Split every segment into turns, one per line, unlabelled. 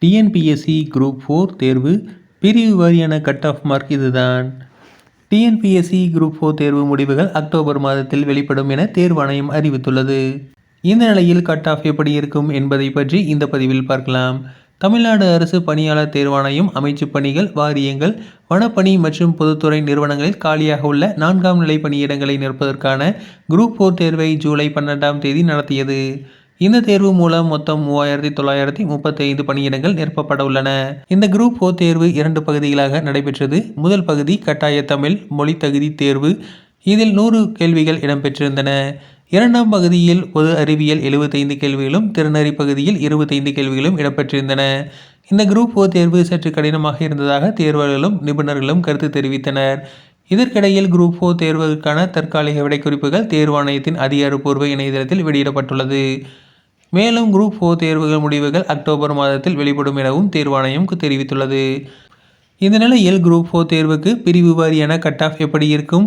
TNPSC group 4 தேர்வு பிரிவு வாரியான கட் ஆஃப் மார்க் இதுதான். டிஎன்பிஎஸ்சி குரூப் 4 தேர்வு முடிவுகள் அக்டோபர் மாதத்தில் வெளிப்படும் என தேர்வாணையம் அறிவித்துள்ளது. இந்த நிலையில் கட் ஆஃப் எப்படி இருக்கும் என்பதை பற்றி இந்த பதிவில் பார்க்கலாம். தமிழ்நாடு அரசு பணியாளர் தேர்வாணையம் அமைச்சுப் பணிகள், வாரியங்கள், வனப்பணி மற்றும் பொதுத்துறை நிறுவனங்களில் காலியாக உள்ள 4ஆம் நிலை பணியிடங்களை நிரப்புவதற்கான குரூப் 4 தேர்வை ஜூலை 12ஆம் தேதி நடத்தியது. இந்த தேர்வு மூலம் மொத்தம் 3935 பணியிடங்கள் நிரப்பப்பட உள்ளன. இந்த குரூப் 4 தேர்வு 2 பகுதிகளாக நடைபெற்றது. முதல் பகுதி கட்டாய தமிழ் மொழி தகுதி தேர்வு. இதில் 100 கேள்விகள் இடம்பெற்றிருந்தன. இரண்டாம் பகுதியில் பொது அறிவியல் 75 கேள்விகளும், திறனறி பகுதியில் 25 கேள்விகளும் இடம்பெற்றிருந்தன. இந்த குரூப் 4 தேர்வு சற்று கடினமாக இருந்ததாக தேர்வர்களும் நிபுணர்களும் கருத்து தெரிவித்தனர். இதற்கிடையில் குரூப் 4 தேர்வுக்கான தற்காலிக விடைக்குறிப்புகள் தேர்வாணையத்தின் அதிகாரப்பூர்வ இணையதளத்தில் வெளியிடப்பட்டுள்ளது. மேலும் குரூப் 4 தேர்வுகள் முடிவுகள் அக்டோபர் மாதத்தில் வெளிப்படும் எனவும் தேர்வாணையம் தெரிவித்துள்ளது. இந்த நிலையில் குரூப் 4 தேர்வுக்கு பிரிவு வாரியான கட் ஆஃப் எப்படி இருக்கும்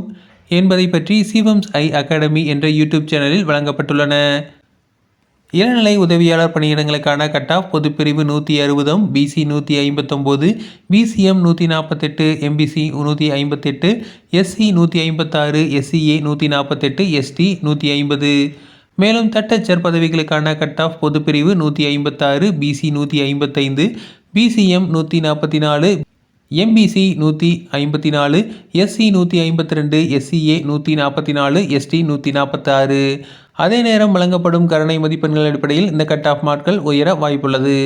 என்பதை பற்றி சிவம்ஸ் ஐ அகாடமி என்ற யூடியூப் சேனலில் வழங்கப்பட்டுள்ளன. இளநிலை உதவியாளர் பணியிடங்களுக்கான கட் ஆஃப் பொதுப்பிரிவு 160, BC 159, BCM 148, MBC 158, SC 156, SCA 148, ST 150. மேலும் தட்டச்சர் பதவிகளுக்கான கட் ஆஃப் பொதுப்பிரிவு 156, BC 155, BCM 144, MBC 154, SC 152, SCA 144, ST 146. அதே நேரம் வழங்கப்படும் கருணை மதிப்பெண்கள் அடிப்படையில் இந்த கட் ஆஃப் மார்க்கள் உயர வாய்ப்புள்ளது.